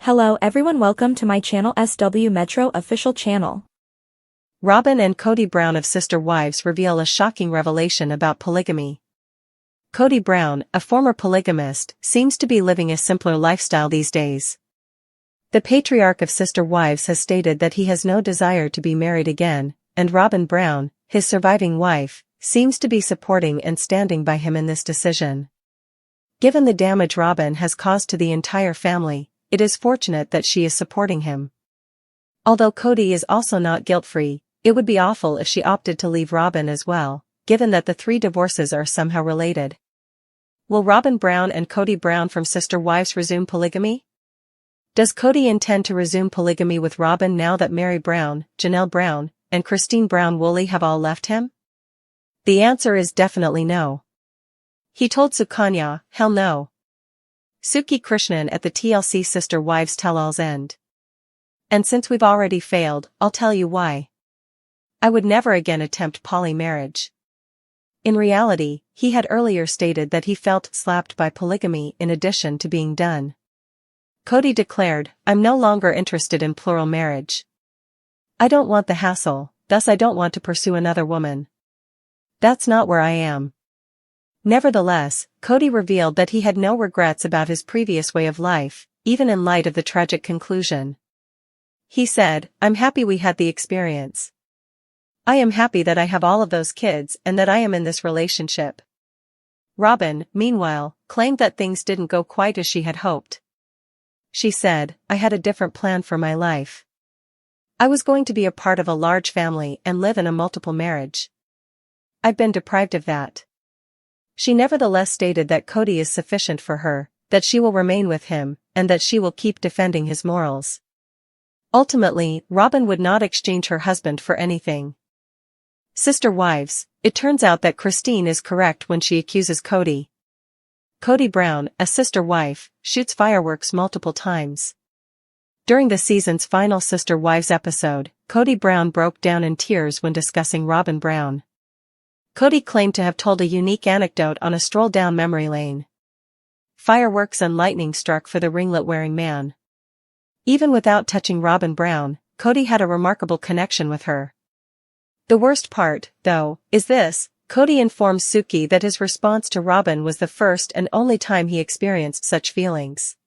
Hello everyone, welcome to my channel SW Metro official channel. Robyn and Kody Brown of Sister Wives reveal a shocking revelation about polygamy. Kody Brown, a former polygamist, seems to be living a simpler lifestyle these days. The patriarch of Sister Wives has stated that he has no desire to be married again, and Robyn Brown, his surviving wife, seems to be supporting and standing by him in this decision. Given the damage Robyn has caused to the entire family, it is fortunate that she is supporting him. Although Kody is also not guilt-free, it would be awful if she opted to leave Robyn as well, given that the three divorces are somehow related. Will Robyn Brown and Kody Brown from Sister Wives resume polygamy? Does Kody intend to resume polygamy with Robyn now that Meri Brown, Janelle Brown, and Christine Brown-Woolley have all left him? The answer is definitely no. He told Sukanya, "Hell no." Suki Krishnan at the TLC Sister Wives Tell-All's end. "And since we've already failed, I'll tell you why. I would never again attempt poly-marriage." In reality, he had earlier stated that he felt slapped by polygamy in addition to being done. Kody declared, "I'm no longer interested in plural marriage. I don't want the hassle, thus I don't want to pursue another woman. That's not where I am." Nevertheless, Kody revealed that he had no regrets about his previous way of life, even in light of the tragic conclusion. He said, "I'm happy we had the experience. I am happy that I have all of those kids and that I am in this relationship." Robyn, meanwhile, claimed that things didn't go quite as she had hoped. She said, "I had a different plan for my life. I was going to be a part of a large family and live in a multiple marriage. I've been deprived of that." She nevertheless stated that Kody is sufficient for her, that she will remain with him, and that she will keep defending his morals. Ultimately, Robyn would not exchange her husband for anything. Sister Wives, it turns out that Christine is correct when she accuses Kody. Kody Brown, a sister wife, shoots fireworks multiple times. During the season's final Sister Wives episode, Kody Brown broke down in tears when discussing Robyn Brown. Kody claimed to have told a unique anecdote on a stroll down memory lane. Fireworks and lightning struck for the ringlet-wearing man. Even without touching Robyn Brown, Kody had a remarkable connection with her. The worst part, though, is this: Kody informs Suki that his response to Robyn was the first and only time he experienced such feelings.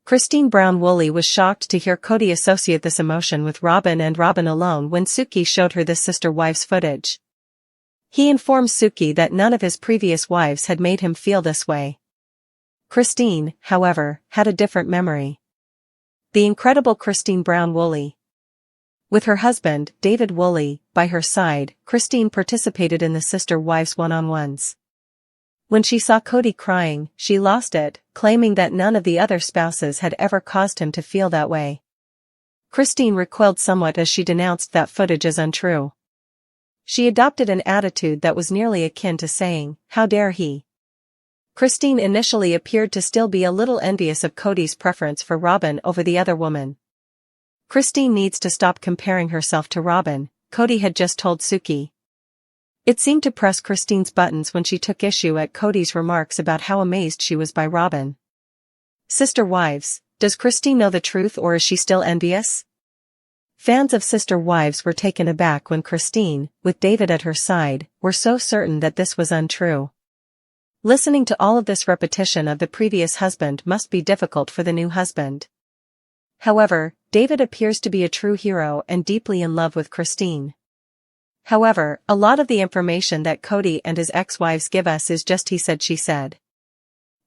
Christine Brown-Woolley was shocked to hear Kody associate this emotion with Robyn and Robyn alone when Suki showed her this Sister Wives footage. He informed Suki that none of his previous wives had made him feel this way. Christine, however, had a different memory. The incredible Christine Brown-Woolley. With her husband, David Woolley, by her side, Christine participated in the Sister Wives one-on-ones. When she saw Kody crying, she lost it, claiming that none of the other spouses had ever caused him to feel that way. Christine recoiled somewhat as she denounced that footage as untrue. She adopted an attitude that was nearly akin to saying, "How dare he?" Christine initially appeared to still be a little envious of Kody's preference for Robyn over the other woman. Christine needs to stop comparing herself to Robyn, Kody had just told Suki. It seemed to press Christine's buttons when she took issue at Kody's remarks about how amazed she was by Robyn. Sister Wives, does Christine know the truth or is she still envious? Fans of Sister Wives were taken aback when Christine, with David at her side, were so certain that this was untrue. Listening to all of this repetition of the previous husband must be difficult for the new husband. However, David appears to be a true hero and deeply in love with Christine. However, a lot of the information that Kody and his ex-wives give us is just he said she said.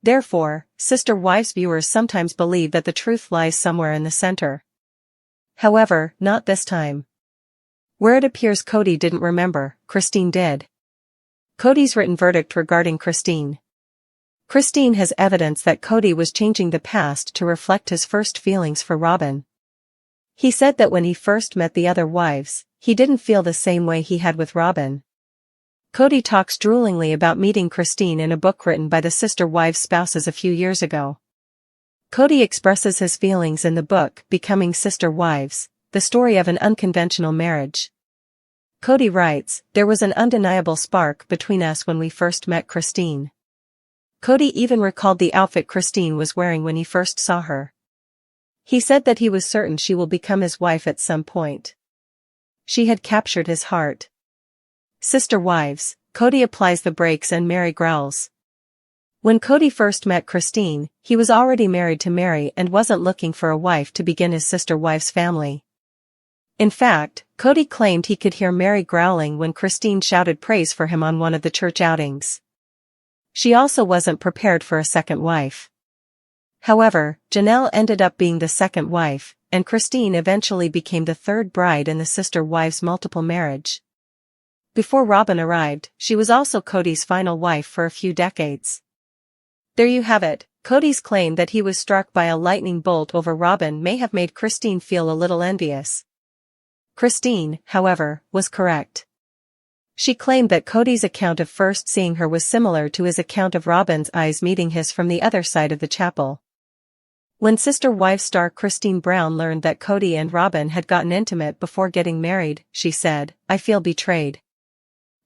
Therefore, Sister Wives viewers sometimes believe that the truth lies somewhere in the center. However, not this time. Where it appears Kody didn't remember, Christine did. Kody's written verdict regarding Christine. Christine has evidence that Kody was changing the past to reflect his first feelings for Robyn. He said that when he first met the other wives, he didn't feel the same way he had with Robyn. Kody talks droolingly about meeting Christine in a book written by the Sister Wives spouses a few years ago. Kody expresses his feelings in the book Becoming Sister Wives, the story of an unconventional marriage. Kody writes, "There was an undeniable spark between us when we first met Christine. Kody even recalled the outfit Christine was wearing when he first saw her. He said that he was certain she will become his wife at some point. She had captured his heart. Sister wives, Cody applies the brakes and Mary growls. When Cody first met Christine, he was already married to Mary and wasn't looking for a wife to begin his sister wife's family. In fact, Cody claimed he could hear Mary growling when Christine shouted praise for him on one of the church outings. She also wasn't prepared for a second wife. However, Janelle ended up being the second wife, and Christine eventually became the third bride in the sister wives' multiple marriage. Before Robyn arrived, she was also Cody's final wife for a few decades. There you have it. Cody's claim that he was struck by a lightning bolt over Robyn may have made Christine feel a little envious. Christine, however, was correct. She claimed that Cody's account of first seeing her was similar to his account of Robyn's eyes meeting his from the other side of the chapel. When Sister Wives star Christine Brown learned that Cody and Robyn had gotten intimate before getting married, she said, "I feel betrayed."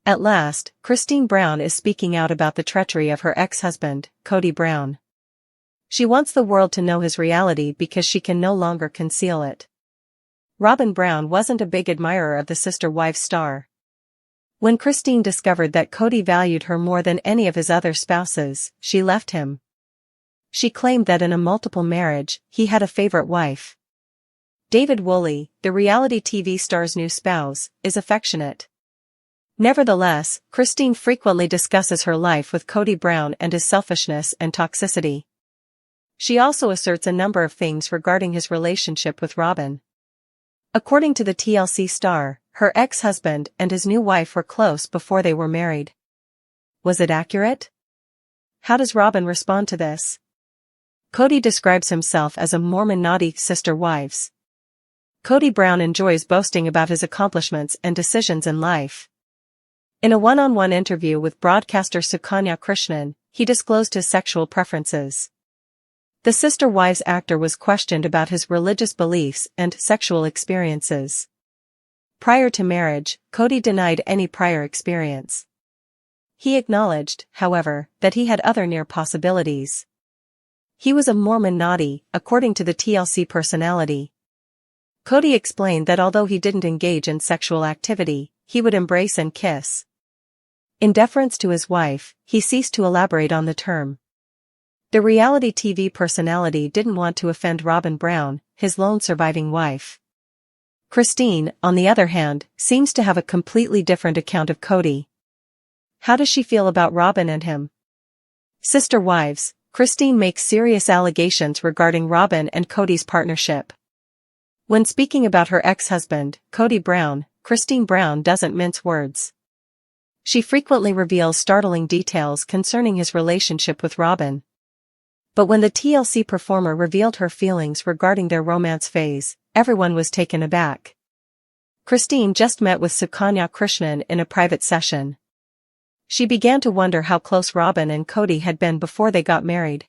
At last, Christine Brown is speaking out about the treachery of her ex-husband, Cody Brown. She wants the world to know his reality because she can no longer conceal it. Robyn Brown wasn't a big admirer of the Sister Wives star. When Christine discovered that Cody valued her more than any of his other spouses, she left him. She claimed that in a multiple marriage, he had a favorite wife. David Woolley, the reality TV star's new spouse, is affectionate. Nevertheless, Christine frequently discusses her life with Cody Brown and his selfishness and toxicity. She also asserts a number of things regarding his relationship with Robyn. According to the TLC star, her ex-husband and his new wife were close before they were married. Was it accurate? How does Robyn respond to this? Cody describes himself as a Mormon naughty sister wives. Cody Brown enjoys boasting about his accomplishments and decisions in life. In a one-on-one interview with broadcaster Sukanya Krishnan, he disclosed his sexual preferences. The Sister Wives actor was questioned about his religious beliefs and sexual experiences. Prior to marriage, Cody denied any prior experience. He acknowledged, however, that he had other near possibilities. He was a Mormon naughty, according to the TLC personality. Cody explained that although he didn't engage in sexual activity, he would embrace and kiss. In deference to his wife, he ceased to elaborate on the term. The reality TV personality didn't want to offend Robyn Brown, his lone surviving wife. Christine, on the other hand, seems to have a completely different account of Cody. How does she feel about Robyn and him? Sister Wives, Christine makes serious allegations regarding Robyn and Cody's partnership. When speaking about her ex-husband, Cody Brown, Christine Brown doesn't mince words. She frequently reveals startling details concerning his relationship with Robyn. But when the TLC performer revealed her feelings regarding their romance phase, everyone was taken aback. Christine just met with Sukanya Krishnan in a private session. She began to wonder how close Robyn and Cody had been before they got married.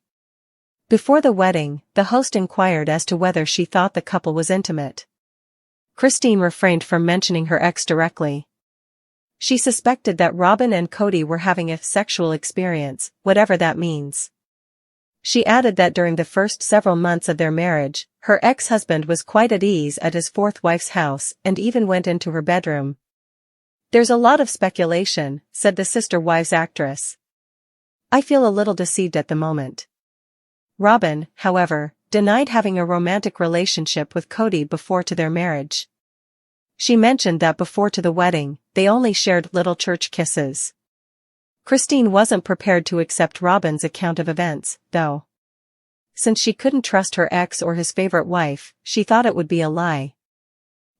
Before the wedding, the host inquired as to whether she thought the couple was intimate. Christine refrained from mentioning her ex directly. She suspected that Robyn and Cody were having a sexual experience, whatever that means. She added that during the first several months of their marriage, her ex-husband was quite at ease at his fourth wife's house and even went into her bedroom. "There's a lot of speculation," said the Sister Wives actress. "I feel a little deceived at the moment." Robyn, however, denied having a romantic relationship with Cody before to their marriage. She mentioned that before to the wedding, they only shared little church kisses. Christine wasn't prepared to accept Robyn's account of events, though. Since she couldn't trust her ex or his favorite wife, she thought it would be a lie.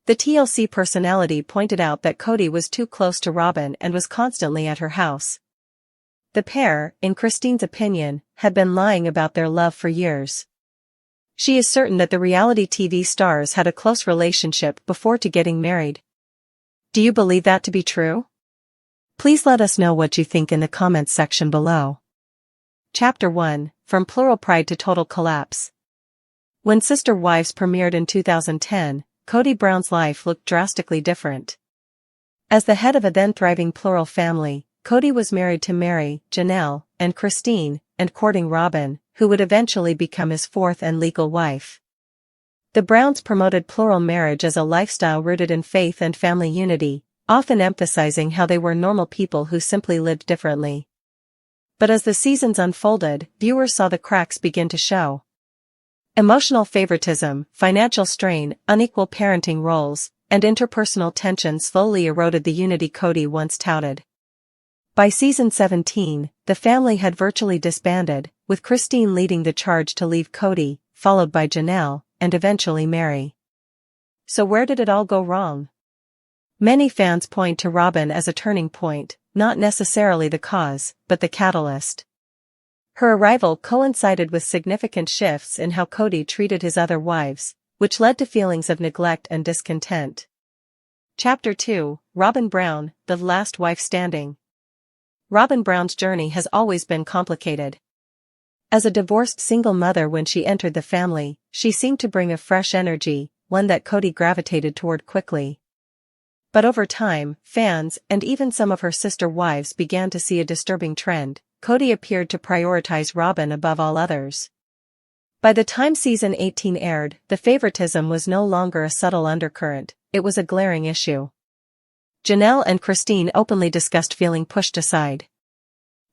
The TLC personality pointed out that Cody was too close to Robyn and was constantly at her house. The pair, in Christine's opinion, had been lying about their love for years. She is certain that the reality TV stars had a close relationship before to getting married. Do you believe that to be true? Please let us know what you think in the comments section below. Chapter 1, From Plural Pride to Total Collapse. When Sister Wives premiered in 2010, Cody Brown's life looked drastically different. As the head of a then-thriving plural family, Cody was married to Mary, Janelle, and Christine, and courting Robyn, who would eventually become his fourth and legal wife. The Browns promoted plural marriage as a lifestyle rooted in faith and family unity, often emphasizing how they were normal people who simply lived differently. But as the seasons unfolded, viewers saw the cracks begin to show. Emotional favoritism, financial strain, unequal parenting roles, and interpersonal tension slowly eroded the unity Cody once touted. By season 17, the family had virtually disbanded, with Christine leading the charge to leave Cody, followed by Janelle, and eventually Mary. So where did it all go wrong? Many fans point to Robyn as a turning point, not necessarily the cause, but the catalyst. Her arrival coincided with significant shifts in how Cody treated his other wives, which led to feelings of neglect and discontent. Chapter 2, Robyn Brown, the last wife standing. Robyn Brown's journey has always been complicated. As a divorced single mother when she entered the family, she seemed to bring a fresh energy, one that Cody gravitated toward quickly. But over time, fans, and even some of her sister wives began to see a disturbing trend. Cody appeared to prioritize Robyn above all others. By the time season 18 aired, the favoritism was no longer a subtle undercurrent, it was a glaring issue. Janelle and Christine openly discussed feeling pushed aside.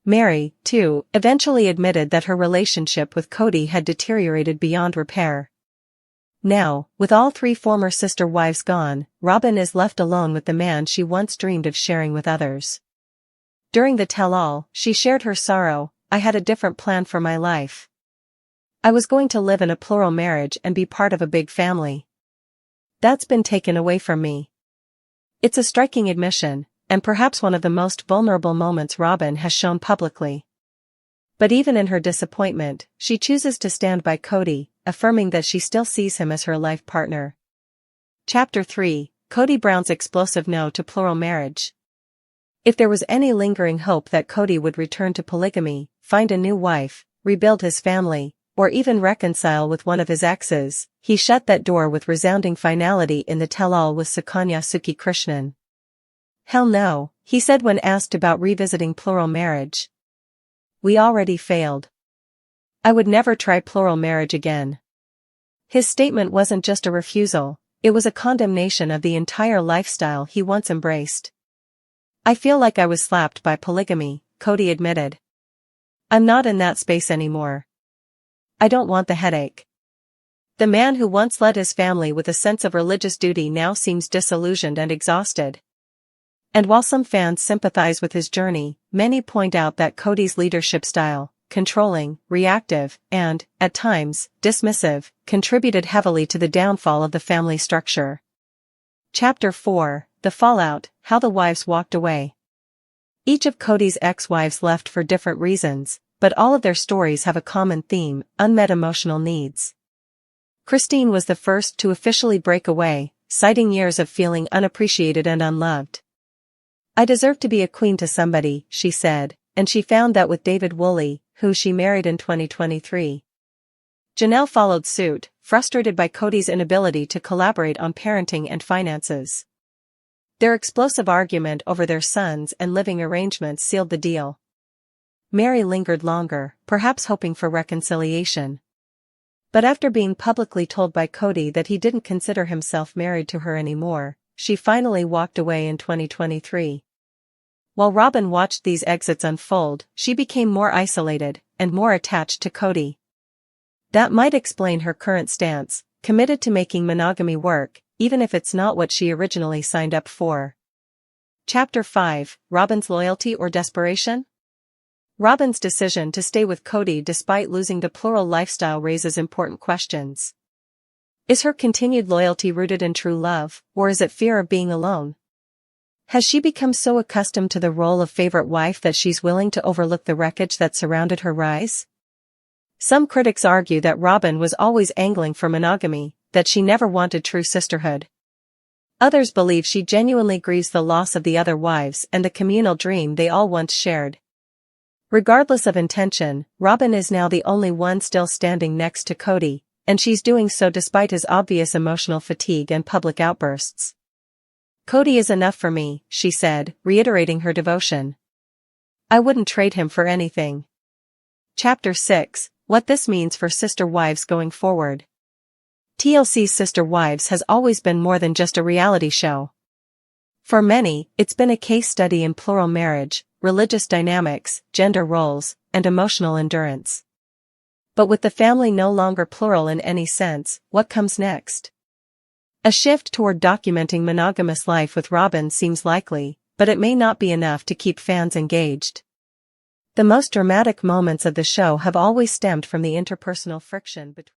Mary, too, eventually admitted that her relationship with Cody had deteriorated beyond repair. Now, with all three former sister wives gone, Robyn is left alone with the man she once dreamed of sharing with others. During the tell-all, she shared her sorrow. "I had a different plan for my life. I was going to live in a plural marriage and be part of a big family. That's been taken away from me." It's a striking admission, and perhaps one of the most vulnerable moments Robyn has shown publicly. But even in her disappointment, she chooses to stand by Cody, affirming that she still sees him as her life partner. Chapter 3, Cody Brown's explosive no to plural marriage. If there was any lingering hope that Cody would return to polygamy, find a new wife, rebuild his family, or even reconcile with one of his exes, he shut that door with resounding finality in the tell-all with Sukanya Suki Krishnan. "Hell no," he said when asked about revisiting plural marriage. "We already failed. I would never try plural marriage again." His statement wasn't just a refusal, it was a condemnation of the entire lifestyle he once embraced. "I feel like I was slapped by polygamy," Cody admitted. "I'm not in that space anymore. I don't want the headache." The man who once led his family with a sense of religious duty now seems disillusioned and exhausted. And while some fans sympathize with his journey, many point out that Cody's leadership style, controlling, reactive, and, at times, dismissive, contributed heavily to the downfall of the family structure. Chapter 4, The Fallout, How the Wives Walked Away. Each of Cody's ex-wives left for different reasons, but all of their stories have a common theme: unmet emotional needs. Christine was the first to officially break away, citing years of feeling unappreciated and unloved. "I deserve to be a queen to somebody," she said, and she found that with David Woolley, who she married in 2023. Janelle followed suit, frustrated by Cody's inability to collaborate on parenting and finances. Their explosive argument over their sons and living arrangements sealed the deal. Mary lingered longer, perhaps hoping for reconciliation. But after being publicly told by Cody that he didn't consider himself married to her anymore, she finally walked away in 2023. While Robyn watched these exits unfold, she became more isolated, and more attached to Cody. That might explain her current stance, committed to making monogamy work, even if it's not what she originally signed up for. Chapter 5, Robyn's Loyalty or Desperation? Robyn's decision to stay with Cody despite losing the plural lifestyle raises important questions. Is her continued loyalty rooted in true love, or is it fear of being alone? Has she become so accustomed to the role of favorite wife that she's willing to overlook the wreckage that surrounded her rise? Some critics argue that Robyn was always angling for monogamy, that she never wanted true sisterhood. Others believe she genuinely grieves the loss of the other wives and the communal dream they all once shared. Regardless of intention, Robyn is now the only one still standing next to Cody, and she's doing so despite his obvious emotional fatigue and public outbursts. "Cody is enough for me," she said, reiterating her devotion. "I wouldn't trade him for anything." Chapter 6, What this means for sister wives going forward. TLC's Sister Wives has always been more than just a reality show. For many, it's been a case study in plural marriage, religious dynamics, gender roles, and emotional endurance. But with the family no longer plural in any sense, what comes next? A shift toward documenting monogamous life with Robyn seems likely, but it may not be enough to keep fans engaged. The most dramatic moments of the show have always stemmed from the interpersonal friction between